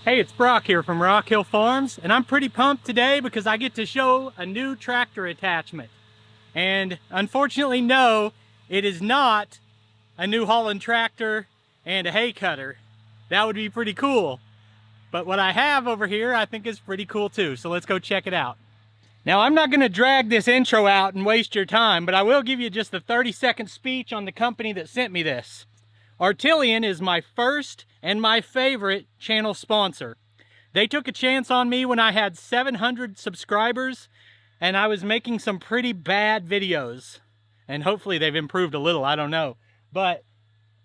Hey, it's Brock here from Rock Hill Farms, and I'm pretty pumped today because I get to show a new tractor attachment. And unfortunately, no, it is not a New Holland tractor and a hay cutter. That would be pretty cool. But what I have over here I think is pretty cool too, so let's go check it out. Now, I'm not going to drag this intro out and waste your time, but I will give you just a 30-second speech on the company that sent me this. Artillian is my first and my favorite channel sponsor. They took a chance on me when I had 700 subscribers and I was making some pretty bad videos. And hopefully they've improved a little, I don't know. But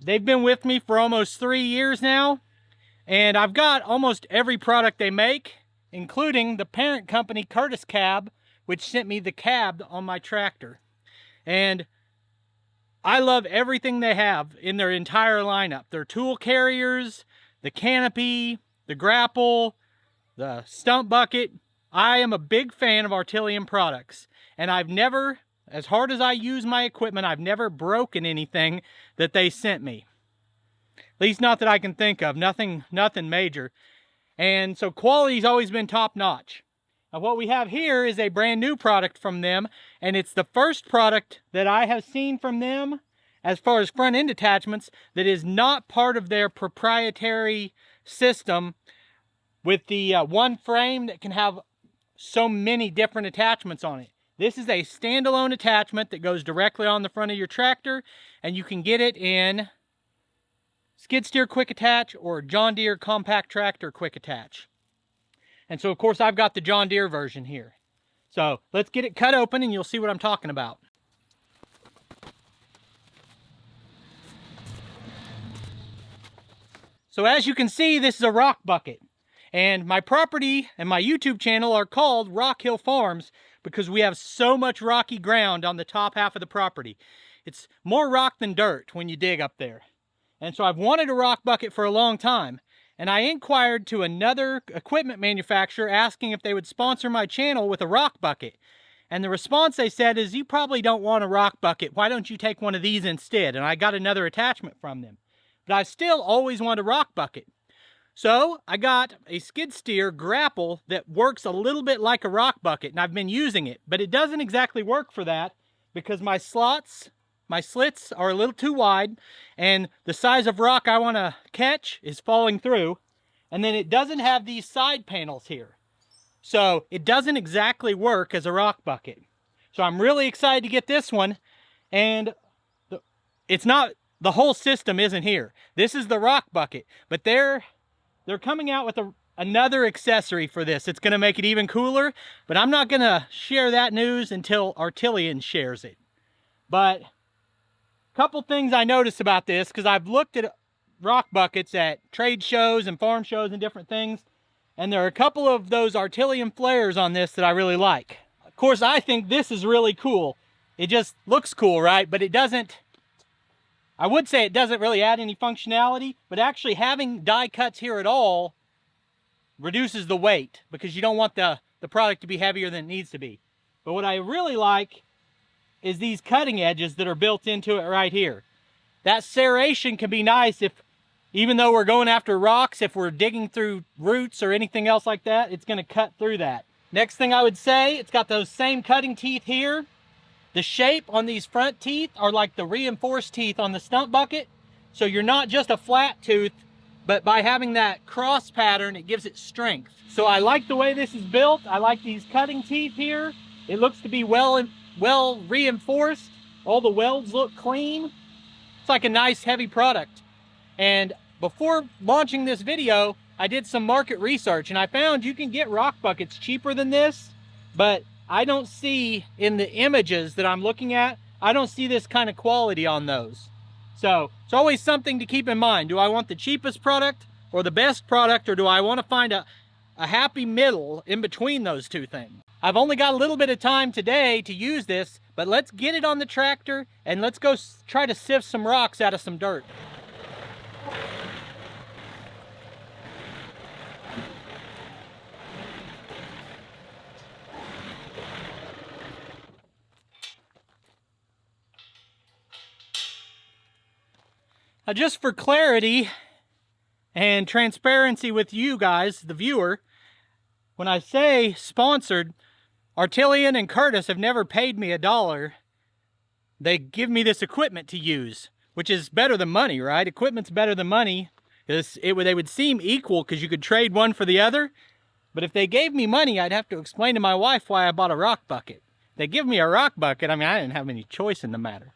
they've been with me for almost 3 years now, and I've got almost every product they make, including the parent company Curtis Cab, which sent me the cab on my tractor. And I love everything they have in their entire lineup. Their tool carriers, the canopy, the grapple, the stump bucket. I am a big fan of Artillian products. And I've never, as hard as I use my equipment, I've never broken anything that they sent me. At least not that I can think of. Nothing major. And so quality's always been top notch. Now what we have here is a brand new product from them, and it's the first product that I have seen from them as far as front end attachments that is not part of their proprietary system with the one frame that can have so many different attachments on it. This is a standalone attachment that goes directly on the front of your tractor, and you can get it in skid steer quick attach or John Deere compact tractor quick attach. And so, of course, I've got the John Deere version here. So let's get it cut open and you'll see what I'm talking about. So as you can see, this is a rock bucket. And my property and my YouTube channel are called Rock Hill Farms because we have so much rocky ground on the top half of the property. It's more rock than dirt when you dig up there. And so I've wanted a rock bucket for a long time. And I inquired to another equipment manufacturer asking if they would sponsor my channel with a rock bucket. And the response they said is, you probably don't want a rock bucket. Why don't you take one of these instead? And I got another attachment from them. But I still always want a rock bucket. So I got a skid steer grapple that works a little bit like a rock bucket. And I've been using it. But it doesn't exactly work for that because my slits are a little too wide, and the size of rock I want to catch is falling through, and then it doesn't have these side panels here. So it doesn't exactly work as a rock bucket. So I'm really excited to get this one, and it's not, the whole system isn't here. This is the rock bucket, but they're coming out with another accessory for this. It's going to make it even cooler, but I'm not going to share that news until Artillian shares it. But couple things I noticed about this, because I've looked at rock buckets at trade shows and farm shows and different things, and there are a couple of those Artillian flares on this that I really like. Of course, I think this is really cool. It just looks cool, right? But it doesn't, I would say it doesn't really add any functionality, but actually having die cuts here at all reduces the weight because you don't want the product to be heavier than it needs to be. But what I really like is these cutting edges that are built into it right here. That serration can be nice if, even though we're going after rocks, if we're digging through roots or anything else like that, it's going to cut through that. Next thing I would say, it's got those same cutting teeth here. The shape on these front teeth are like the reinforced teeth on the stump bucket. So you're not just a flat tooth, but by having that cross pattern, it gives it strength. So I like the way this is built. I like these cutting teeth here. It looks to be well reinforced. All the welds look clean. It's like a nice heavy product. And before launching this video, I did some market research and I found you can get rock buckets cheaper than this, but I don't see in the images that I'm looking at, I don't see this kind of quality on those. So it's always something to keep in mind. Do I want the cheapest product or the best product, or do I want to find a happy middle in between those two things? I've only got a little bit of time today to use this, but let's get it on the tractor and let's go try to sift some rocks out of some dirt. Now, just for clarity, And transparency with you guys, the viewer, when I say sponsored, Artillian and Curtis have never paid me $1. They give me this equipment to use, which is better than money, right? Equipment's better than money. They would seem equal because you could trade one for the other. But if they gave me money, I'd have to explain to my wife why I bought a rock bucket. They give me a rock bucket, I mean, I didn't have any choice in the matter.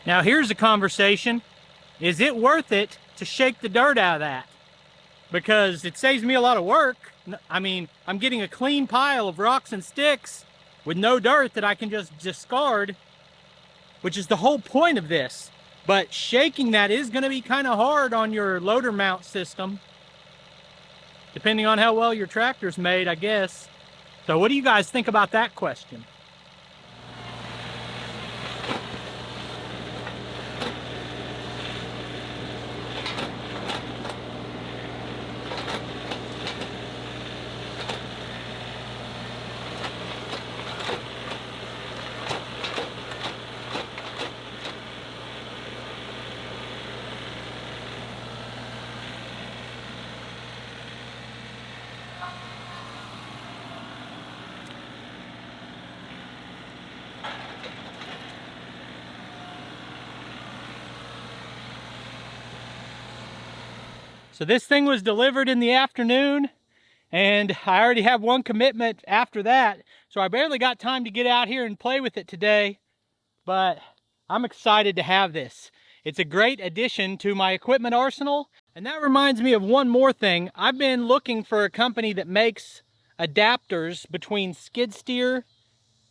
Now here's the conversation. Is it worth it to shake the dirt out of that? Because it saves me a lot of work. I mean, I'm getting a clean pile of rocks and sticks with no dirt that I can just discard, which is the whole point of this. But shaking that is going to be kind of hard on your loader mount system, depending on how well your tractor's made, I guess. So what do you guys think about that question? So this thing was delivered in the afternoon, and I already have one commitment after that, so I barely got time to get out here and play with it today, but I'm excited to have this. It's a great addition to my equipment arsenal, and that reminds me of one more thing. I've been looking for a company that makes adapters between skid steer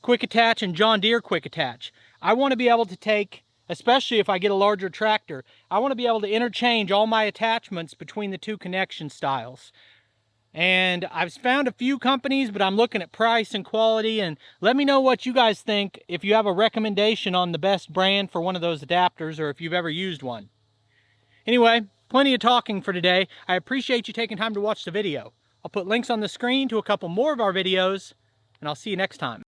quick attach and John Deere quick attach. I want to be able to take, especially if I get a larger tractor, I want to be able to interchange all my attachments between the two connection styles. And I've found a few companies, but I'm looking at price and quality, and let me know what you guys think, if you have a recommendation on the best brand for one of those adapters, or if you've ever used one. Anyway, plenty of talking for today. I appreciate you taking time to watch the video. I'll put links on the screen to a couple more of our videos, and I'll see you next time.